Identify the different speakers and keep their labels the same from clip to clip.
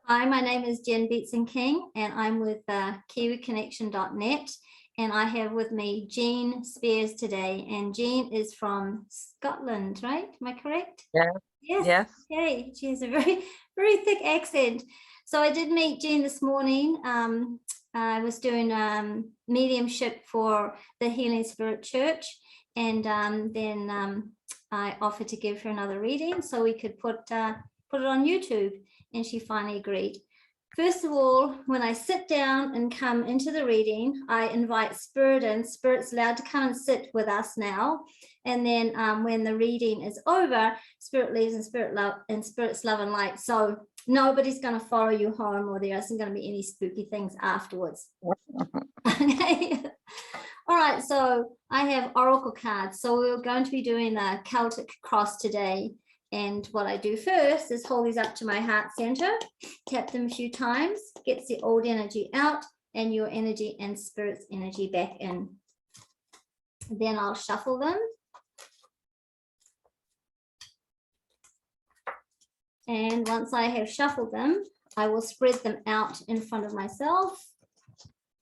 Speaker 1: Hi, my name is Jen Beetson King, and I'm with KiwiConnection.net, and I have with me Jean Spears today. And Jean is from Scotland, right? Am I correct?
Speaker 2: Yeah.
Speaker 1: Yes.
Speaker 2: Yes.
Speaker 1: Okay. She has a very, very thick accent. So I did meet Jean this morning. I was doing mediumship for the Healing Spirit Church, and then I offered to give her another reading so we could put it on YouTube, and she finally agreed. First of all, when I sit down and come into the reading, I invite Spirit in. Spirit's allowed to come and sit with us now. And then when the reading is over, Spirit leaves in Spirit's love and light. So nobody's going to follow you home, or there isn't going to be any spooky things afterwards. Okay. All right, so I have oracle cards. So we're going to be doing the Celtic cross today. And what I do first is hold these up to my heart center, tap them a few times, gets the old energy out and your energy and Spirit's energy back in. Then I'll shuffle them. And once I have shuffled them, I will spread them out in front of myself.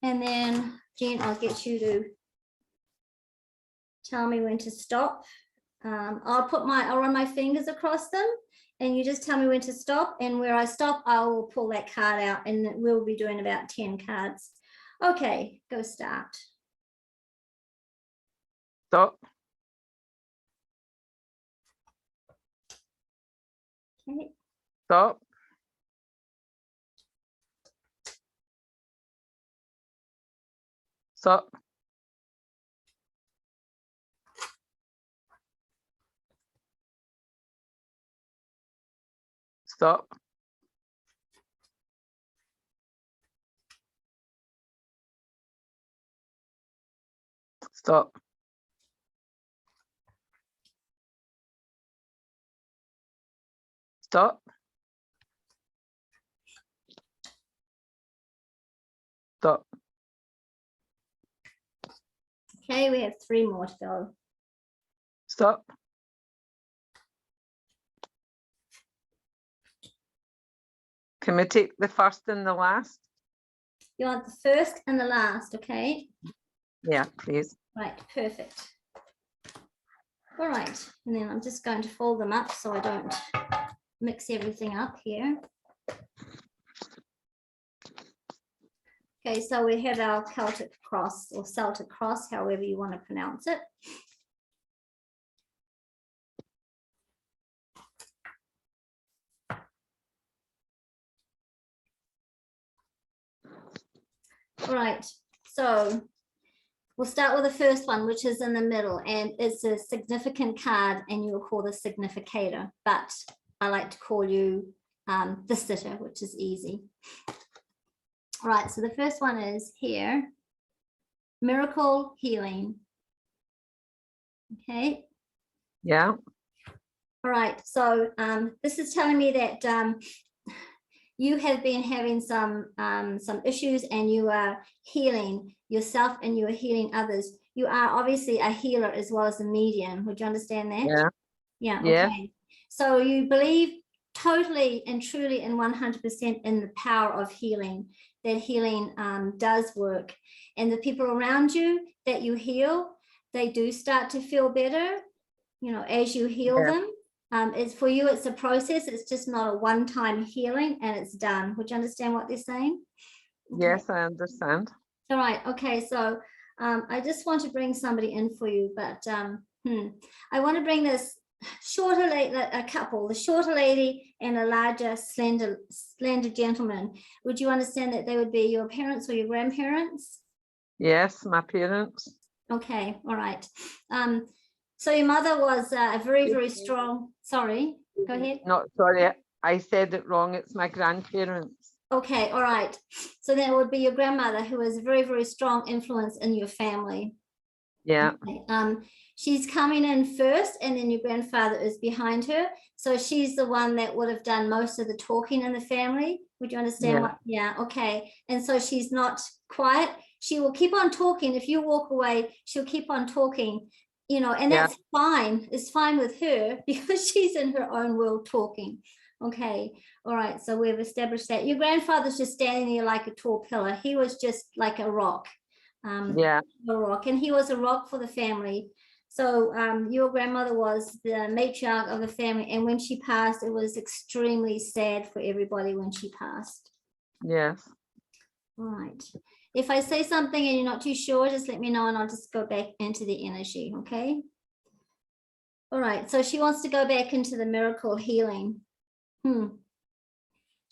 Speaker 1: And then, Jean, I'll get you to tell me when to stop. I'll run my fingers across them, and you just tell me when to stop, and where I stop, I will pull that card out, and we'll be doing about 10 cards. Okay, go start.
Speaker 2: Stop.
Speaker 1: Okay.
Speaker 2: Stop. Stop. Stop. Stop. Stop. Stop.
Speaker 1: Okay, we have 3 more to go.
Speaker 2: Stop. Can we take the first and the last?
Speaker 1: You want the first and the last, okay?
Speaker 2: Yeah, please.
Speaker 1: Right, perfect. All right, and then I'm just going to fold them up so I don't mix everything up here. Okay, so we have our Celtic cross, or Celtic cross, however you want to pronounce it. All right, so we'll start with the first one, which is in the middle, and it's a significant card, and you'll call the significator, but I like to call you the sitter, which is easy. All right, so the first one is here, miracle healing. Okay.
Speaker 2: Yeah.
Speaker 1: All right, so this is telling me that you have been having some issues, and you are healing yourself and you are healing others. You are obviously a healer as well as a medium. Would you understand that?
Speaker 2: Yeah.
Speaker 1: Yeah.
Speaker 2: Yeah.
Speaker 1: Okay. So you believe totally and truly and 100% in the power of healing, that healing does work. And the people around you that you heal, they do start to feel better, you know, as you heal them. It's for you, it's a process. It's just not a one-time healing and it's done. Would you understand what they're saying? Okay.
Speaker 2: Yes, I understand.
Speaker 1: All right. Okay. So I just want to bring somebody in for you, but I want to bring this shorter lady, a couple, the shorter lady and a larger, slender gentleman. Would you understand that they would be your parents or your grandparents?
Speaker 2: Yes, my parents.
Speaker 1: Okay. All right. So your mother was a very, very strong, sorry, go ahead.
Speaker 2: No, sorry, I said it wrong. It's my grandparents.
Speaker 1: Okay, all right. So then it would be your grandmother, who was a very, very strong influence in your family.
Speaker 2: Yeah.
Speaker 1: Okay. She's coming in first, and then your grandfather is behind her. So she's the one that would have done most of the talking in the family. Would you understand what? Yeah, okay. And so she's not quiet. She will keep on talking. If you walk away, she'll keep on talking. you know, and that's fine. It's fine with her because she's in her own world talking. Okay. All right. So we've established that. Your grandfather's just standing there like a tall pillar. He was just like a rock. A rock. And he was a rock for the family. So your grandmother was the matriarch of the family. And when she passed, it was extremely sad for everybody when she passed.
Speaker 2: Yes.
Speaker 1: All right. If I say something and you're not too sure, just let me know and I'll just go back into the energy, okay? All right, so she wants to go back into the miracle healing.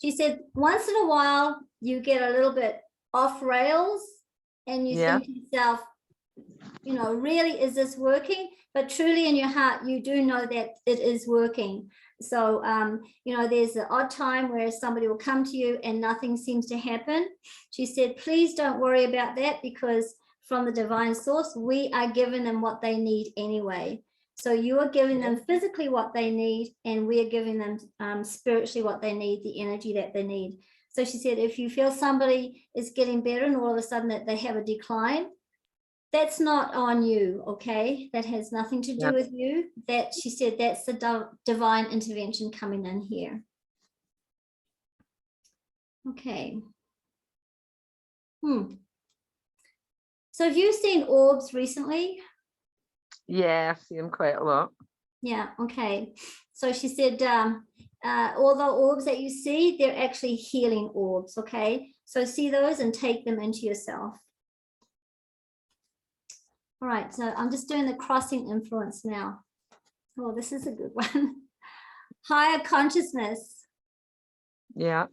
Speaker 1: She said, once in a while, you get a little bit off rails and you think to yourself, you know, really, is this working? But truly in your heart, you do know that it is working. So, you know, there's an odd time where somebody will come to you and nothing seems to happen. She said, please don't worry about that because from the divine source, we are giving them what they need anyway. So you are giving them physically what they need and we are giving them spiritually what they need, the energy that they need. So she said, if you feel somebody is getting better and all of a sudden that they have a decline, that's not on you, okay? That has nothing to do with you. That she said that's the divine intervention coming in here. Okay. So have you seen orbs recently?
Speaker 2: Yeah, I've seen them quite a lot.
Speaker 1: Yeah, okay. So she said, all the orbs that you see, they're actually healing orbs, okay? So see those and take them into yourself. All right, so I'm just doing the crossing influence now. Oh, this is a good one. Higher consciousness.
Speaker 2: Yeah.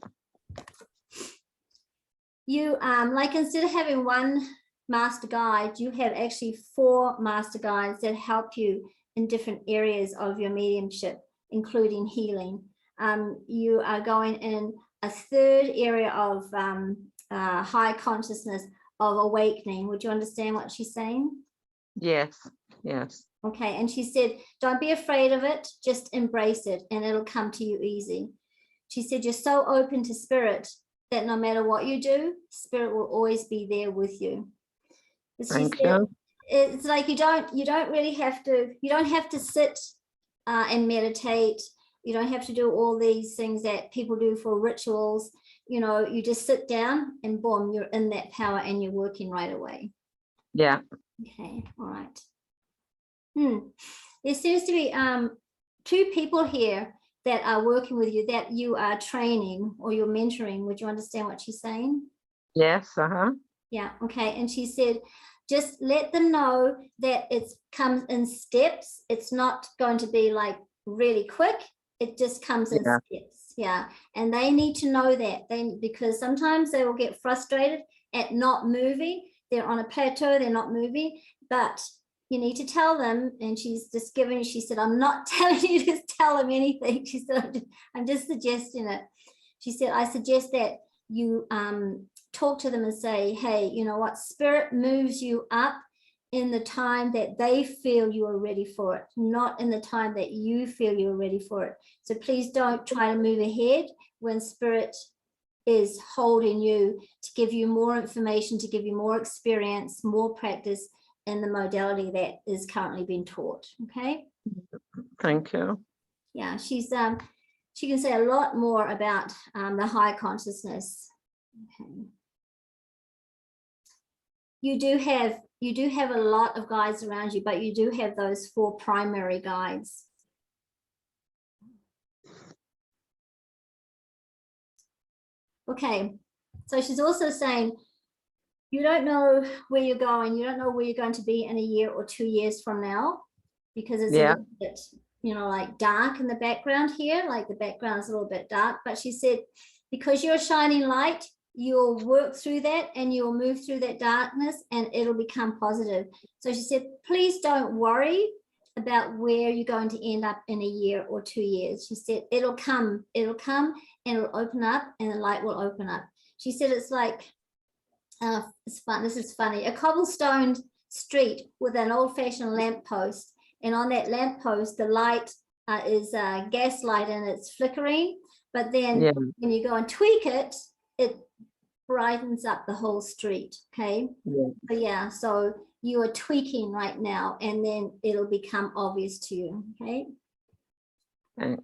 Speaker 1: You, like instead of having one master guide, you have actually 4 master guides that help you in different areas of your mediumship, including healing. You are going in a 3rd area of high consciousness of awakening. Would you understand what she's saying?
Speaker 2: Yes, yes.
Speaker 1: Okay, and she said, don't be afraid of it, just embrace it and it'll come to you easy. She said, you're so open to spirit that no matter what you do, spirit will always be there with you.
Speaker 2: Thank you.
Speaker 1: It's like you don't really have to sit and meditate. You don't have to do all these things that people do for rituals. You know, you just sit down and boom, you're in that power and you're working right away.
Speaker 2: Yeah.
Speaker 1: Okay, all right. There seems to be 2 people here that are working with you that you are training or you're mentoring. Would you understand what she's saying?
Speaker 2: Yes,
Speaker 1: Yeah, okay. And she said, just let them know that it comes in steps. It's not going to be like really quick. It just comes in steps. Yeah. And they need to know that because sometimes they will get frustrated at not moving. They're on a plateau, they're not moving, but you need to tell them. And she's just giving, she said, I'm not telling you to tell them anything. She said, I'm just suggesting it. She said, I suggest that you talk to them and say, hey, you know what, spirit moves you up in the time that they feel you are ready for it, not in the time that you feel you're ready for it. So please don't try to move ahead when spirit is holding you to give you more information, to give you more experience, more practice in the modality that is currently being taught. Okay.
Speaker 2: Thank you.
Speaker 1: Yeah, she's she can say a lot more about the high consciousness. Okay. You do have a lot of guides around you, but you do have those 4 primary guides. Okay, so she's also saying you don't know where you're going. You don't know where you're going to be in a year or 2 years from now, because it's a little bit, you know, like dark in the background here, like the background is a little bit dark. But she said, because you're a shining light, you'll work through that and you'll move through that darkness and it'll become positive. So she said, please don't worry about where you're going to end up in a year or 2 years. She said, it'll come and it'll open up and the light will open up. She said, it's like, it's fun. This is funny. A cobblestone street with an old-fashioned lamppost. And on that lamppost, the light is gas light and it's flickering. But then when you go and tweak it, it brightens up the whole street. Okay. So you are tweaking right now, and then it'll become obvious to you. Okay.
Speaker 2: Thanks.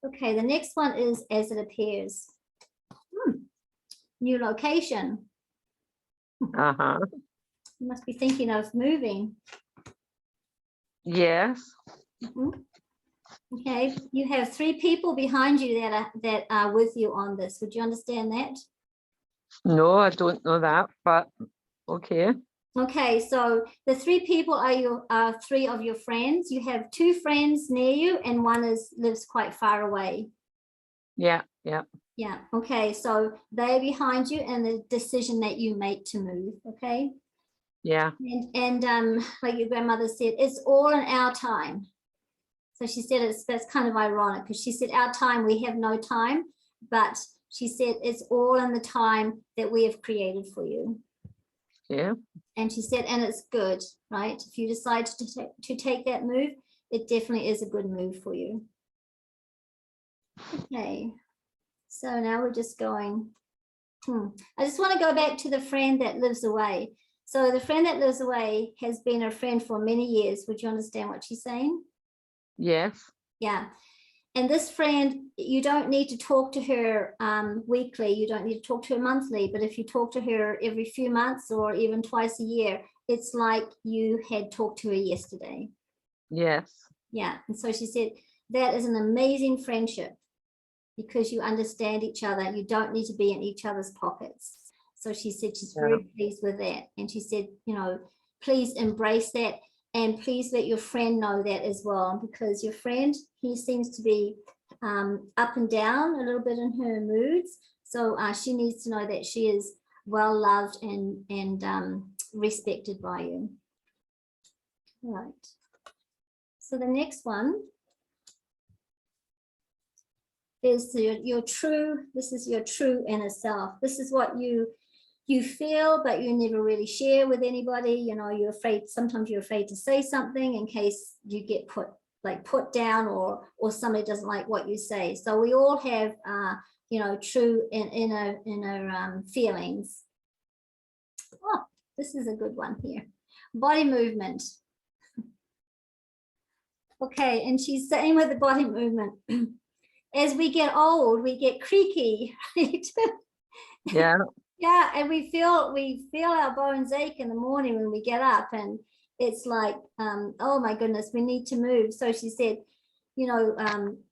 Speaker 1: Okay, the next one is as it appears. New location.
Speaker 2: Uh-huh.
Speaker 1: You must be thinking of moving.
Speaker 2: Yes.
Speaker 1: Mhm. Okay, you have 3 people behind you that are with you on this. Would you understand that?
Speaker 2: No, I don't know that, but okay.
Speaker 1: Okay, so the 3 people are 3 of your friends. You have 2 friends near you, and one lives quite far away.
Speaker 2: Yeah, yeah.
Speaker 1: Yeah. Okay, so they're behind you, and the decision that you make to move. Okay.
Speaker 2: Yeah.
Speaker 1: And like your grandmother said, it's all in our time. So she said that's kind of ironic, because she said our time, we have no time, but she said it's all in the time that we have created for you.
Speaker 2: Yeah.
Speaker 1: And she said, and it's good, right? If you decide to take that move, it definitely is a good move for you. Okay, so now we're just going, I just want to go back to the friend that lives away. So the friend that lives away has been a friend for many years. Would you understand what she's saying?
Speaker 2: Yes.
Speaker 1: Yeah. And this friend, you don't need to talk to her weekly. You don't need to talk to her monthly. But if you talk to her every few months or even twice a year, it's like you had talked to her yesterday.
Speaker 2: Yes.
Speaker 1: Yeah. And so she said, that is an amazing friendship, because you understand each other. You don't need to be in each other's pockets. So she said she's very pleased with that. And she said, you know, please embrace that. And please let your friend know that as well, because your friend, he seems to be up and down a little bit in her moods. So she needs to know that she is well loved and respected by you. All right. So the next one is your true, this is your true inner self. This is what you feel, but you never really share with anybody. You know, you're afraid, sometimes you're afraid to say something in case you get put down, or somebody doesn't like what you say. So we all have you know, true inner feelings. Oh, this is a good one here. Body movement. Okay, and she's saying with the body movement, as we get old, we get creaky, right?
Speaker 2: Yeah.
Speaker 1: Yeah, and we feel our bones ache in the morning when we get up, and it's like, oh my goodness, we need to move. So she said, you know,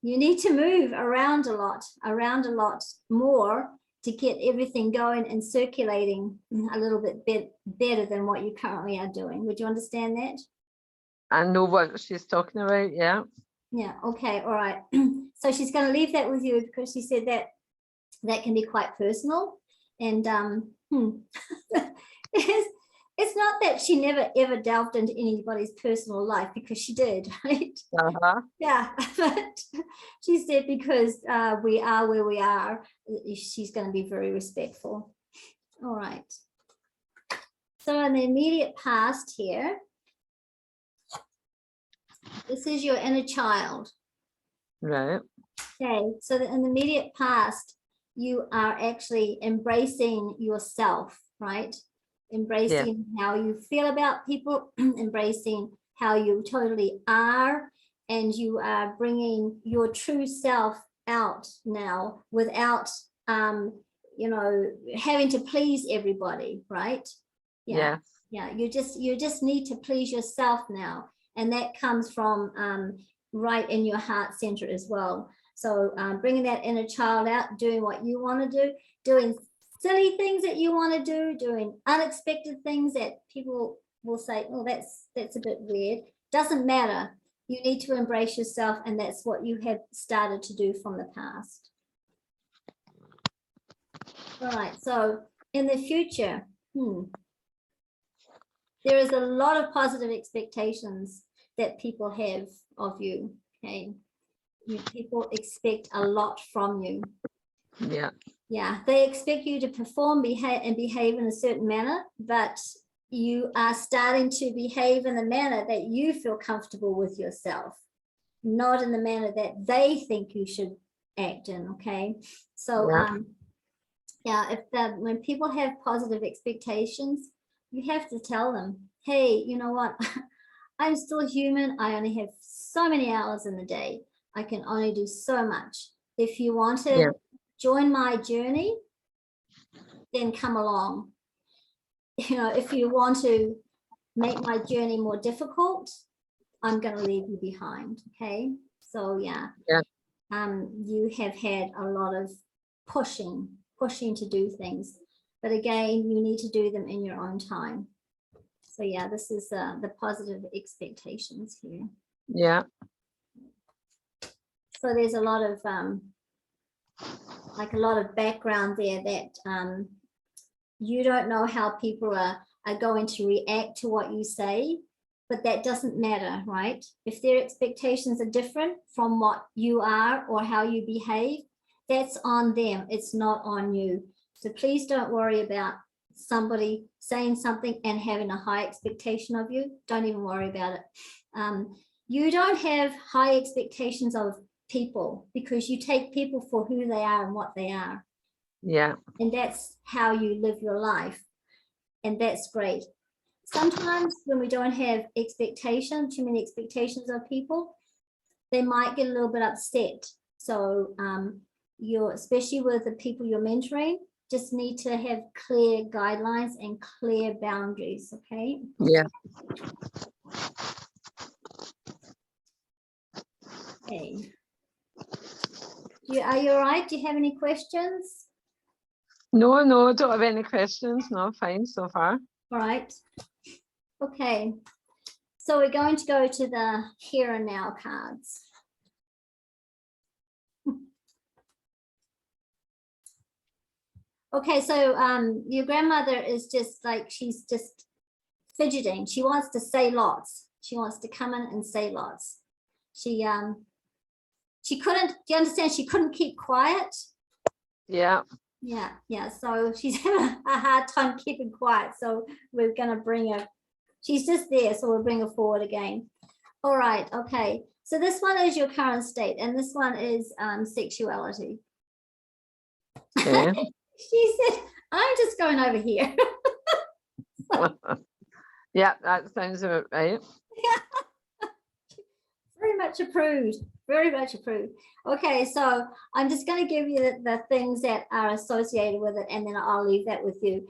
Speaker 1: you need to move around a lot more to get everything going and circulating a little bit better than what you currently are doing. Would you understand that?
Speaker 2: I know what she's talking about. Yeah.
Speaker 1: Yeah. Okay. All right. So she's going to leave that with you, because she said that can be quite personal. And it's not that she never ever delved into anybody's personal life, because she did, right?
Speaker 2: Uh-huh.
Speaker 1: Yeah, but she said because we are where we are, she's going to be very respectful. All right. So in the immediate past here, this is your inner child.
Speaker 2: Right.
Speaker 1: Okay, so in the immediate past, you are actually embracing yourself, right? Embracing how you feel about people, embracing how you totally are, and you are bringing your true self out now without, you know, having to please everybody, right? Yeah, yeah. You just need to please yourself now, and that comes from right in your heart center as well. So bringing that inner child out, doing what you want to do, doing silly things that you want to do, doing unexpected things that people will say, oh, that's a bit weird. Doesn't matter. You need to embrace yourself, and that's what you have started to do from the past. All right, so in the future, there is a lot of positive expectations that people have of you, okay? People expect a lot from you.
Speaker 2: Yeah.
Speaker 1: Yeah, they expect you to perform, behave in a certain manner, but you are starting to behave in a manner that you feel comfortable with yourself, not in the manner that they think you should act in, okay? So Yeah, when people have positive expectations, you have to tell them, hey, you know what? I'm still human. I only have so many hours in the day. I can only do so much. If you want to
Speaker 2: Yeah.
Speaker 1: join my journey, then come along. If you want to make my journey more difficult, I'm going to leave you behind. Okay. So yeah.
Speaker 2: Yeah.
Speaker 1: You have had a lot of pushing to do things, but again, you need to do them in your own time. So yeah, this is the positive expectations here.
Speaker 2: Yeah.
Speaker 1: So there's a lot of background there that you don't know how people are going to react to what you say, but that doesn't matter, right? If their expectations are different from what you are or how you behave, that's on them. It's not on you. So please don't worry about somebody saying something and having a high expectation of you. Don't even worry about it. You don't have high expectations of people because you take people for who they are and what they are.
Speaker 2: Yeah.
Speaker 1: And that's how you live your life. And that's great. Sometimes when we don't have too many expectations of people, they might get a little bit upset. So especially with the people you're mentoring, just need to have clear guidelines and clear boundaries, okay?
Speaker 2: Yeah.
Speaker 1: Okay. Are you all right? Do you have any questions?
Speaker 2: No, I don't have any questions. No, fine so far.
Speaker 1: All right. Okay. So we're going to go to the here and now cards. Okay, so your grandmother is just like, she's just fidgeting. She wants to say lots. She wants to come in and say lots. She couldn't, do you understand? She couldn't keep quiet.
Speaker 2: Yeah.
Speaker 1: Yeah. So she's having a hard time keeping quiet. So we're going to bring her. She's just there. So we'll bring her forward again. All right. Okay. So this one is your current state. And this one is sexuality.
Speaker 2: Okay.
Speaker 1: She said, I'm just going over here.
Speaker 2: Yeah, that sounds about right.
Speaker 1: Very much approved. Very much approved. Okay, so I'm just going to give you the things that are associated with it, and then I'll leave that with you.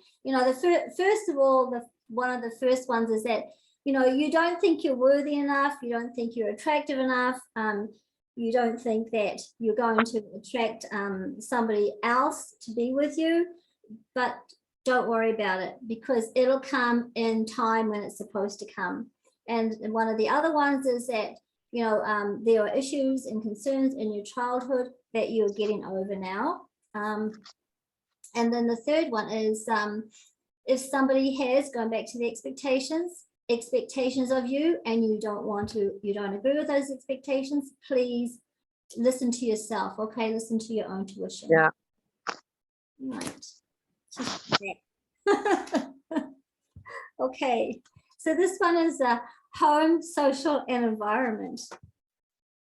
Speaker 1: First of all, one of the first ones is that, you don't think you're worthy enough. You don't think you're attractive enough. You don't think that you're going to attract somebody else to be with you, but don't worry about it because it'll come in time when it's supposed to come. And one of the other ones is that, there are issues and concerns in your childhood that you're getting over now. And then the third one is if somebody has, going back to the expectations of you, and you don't agree with those expectations, please listen to yourself. Okay, listen to your own tuition.
Speaker 2: Yeah.
Speaker 1: Right. Okay, so this one is home, social, and environment.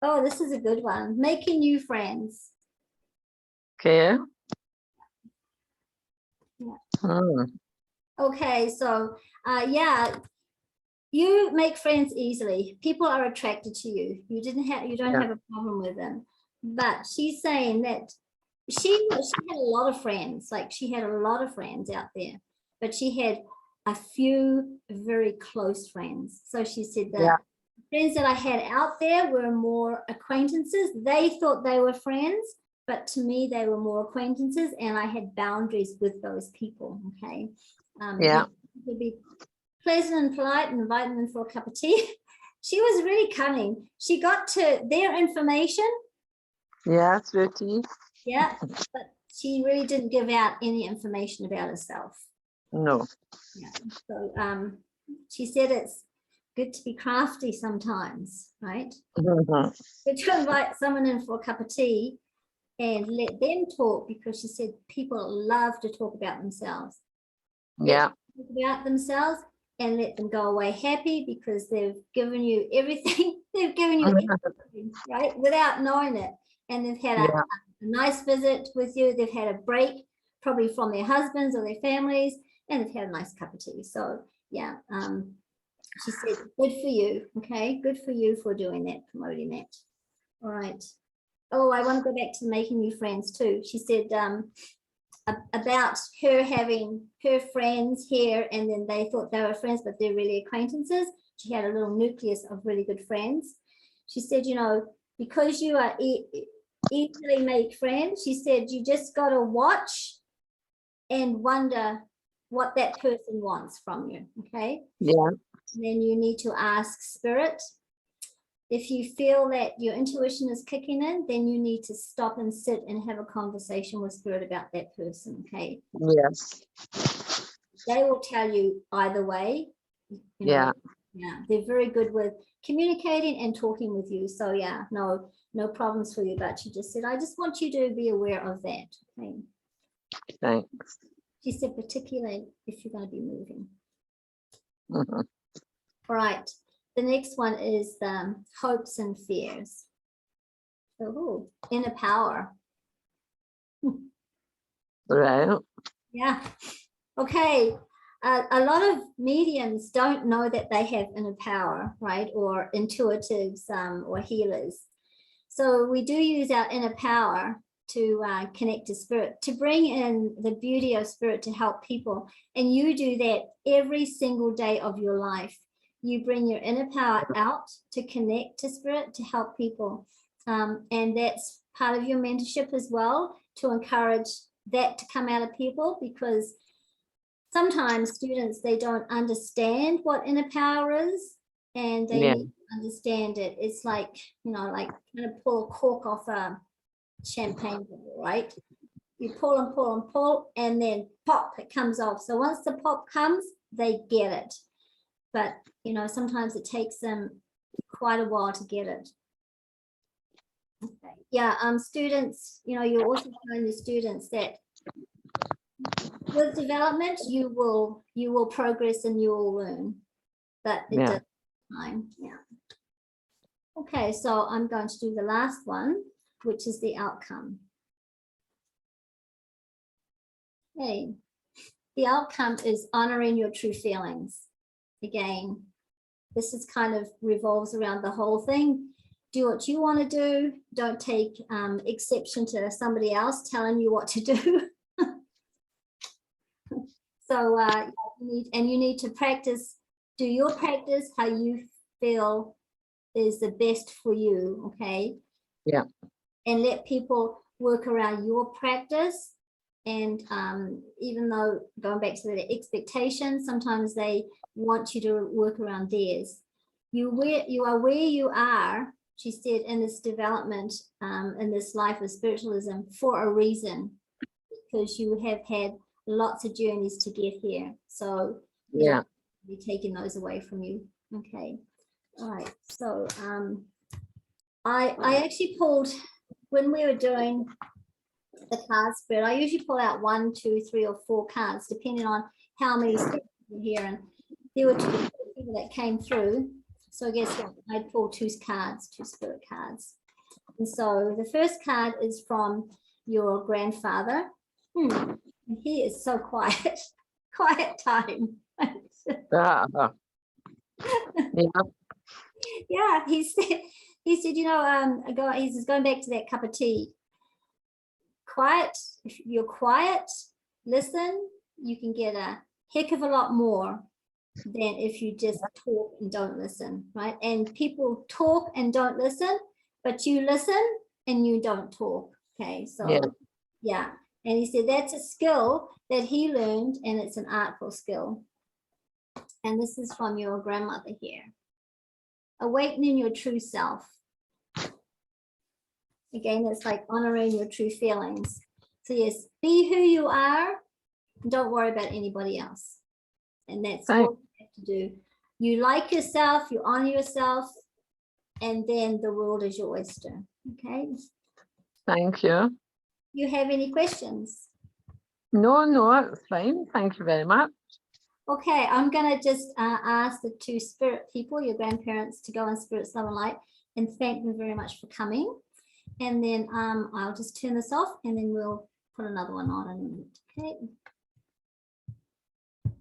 Speaker 1: Oh, this is a good one. Making new friends.
Speaker 2: Okay.
Speaker 1: Yeah. Okay, so yeah, you make friends easily. People are attracted to you. You don't have a problem with them. But she's saying that she had a lot of friends. Like, she had a lot of friends out there, but she had a few very close friends. So she said that friends that I had out there were more acquaintances. They thought they were friends, but to me, they were more acquaintances, and I had boundaries with those people. Okay. Would be pleasant and polite and invite them in for a cup of tea. She was really cunning. She got to their information.
Speaker 2: Yeah, through tea.
Speaker 1: Yeah, but she really didn't give out any information about herself.
Speaker 2: No.
Speaker 1: Yeah. So she said it's good to be crafty sometimes, right? Good to invite someone in for a cup of tea and let them talk, because she said people love to talk about themselves.
Speaker 2: Yeah.
Speaker 1: Talk about themselves and let them go away happy because they've given you everything. They've given you everything, right? Without knowing it. And they've had a nice visit with you. They've had a break probably from their husbands or their families, and they've had a nice cup of tea. So yeah, she said, good for you. Okay, good for you for doing that, promoting that. All right. Oh, I want to go back to making new friends too. She said about her having her friends here, and then they thought they were friends, but they're really acquaintances. She had a little nucleus of really good friends. She said, you know, because you are easily make friends, she said, you just got to watch and wonder what that person wants from you. Okay.
Speaker 2: Yeah.
Speaker 1: And then you need to ask spirit. If you feel that your intuition is kicking in, then you need to stop and sit and have a conversation with spirit about that person. Okay.
Speaker 2: Yes.
Speaker 1: They will tell you either way. You know,
Speaker 2: Yeah.
Speaker 1: yeah, they're very good with communicating and talking with you. So yeah, no problems for you. But she just said, I just want you to be aware of that. Okay.
Speaker 2: Thanks.
Speaker 1: She said, particularly if you're going to be moving.
Speaker 2: Mm-hmm.
Speaker 1: All right. The next one is hopes and fears. So, inner power.
Speaker 2: Right.
Speaker 1: Yeah. Okay. A lot of mediums don't know that they have inner power, right? Or intuitives or healers. So we do use our inner power to connect to spirit, to bring in the beauty of spirit to help people. And you do that every single day of your life. You bring your inner power out to connect to spirit, to help people. And that's part of your mentorship as well, to encourage that to come out of people, because sometimes students, they don't understand what inner power is, and they need to understand it. It's like, you know, like kind of pull a cork off a champagne bottle, right? You pull and pull and pull, and then pop, it comes off. So once the pop comes, they get it. But, you know, sometimes it takes them quite a while to get it. Okay. Yeah, students, you know, you're also telling the students that with development, you will progress and you will learn, but it does take time. Yeah. Okay, so I'm going to do the last one, which is the outcome. Okay, the outcome is honoring your true feelings. Again, this is kind of revolves around the whole thing. Do what you want to do. Don't take exception to somebody else telling you what to do. So you need to practice, do your practice how you feel is the best for you, okay?
Speaker 2: Yeah.
Speaker 1: And let people work around your practice. And even though, going back to the expectations, sometimes they want you to work around theirs. You are where you are, she said, in this development, in this life of spiritualism for a reason, because you have had lots of journeys to get here. So you don't be taking those away from you. Okay. All right. So I actually pulled, when we were doing the card spread, I usually pull out 1, 2, 3, or 4 cards, depending on how many steps were here. And there were 2 people that came through. So I guess I'd pull 2 cards, 2 spirit cards. And so the first card is from your grandfather. He is so quiet. Quiet time. Yeah, he said, you know, he's going back to that cup of tea. Quiet, if you're quiet, listen, you can get a heck of a lot more than if you just talk and don't listen, right? And people talk and don't listen, but you listen and you don't talk. Okay, so yeah. And he said that's a skill that he learned, and it's an artful skill. And this is from your grandmother here. Awakening your true self. Again, it's like honoring your true feelings. So yes, be who you are. Don't worry about anybody else. And that's all you have to do. You like yourself, you honor yourself, and then the world is your oyster. Okay.
Speaker 2: Thank you.
Speaker 1: You have any questions?
Speaker 2: No, it's fine. Thank you very much.
Speaker 1: Okay, I'm going to just ask the 2 spirit people, your grandparents, to go in Spirit's Love and Light and thank them very much for coming. And then I'll just turn this off, and then we'll put another one on in a minute. Okay.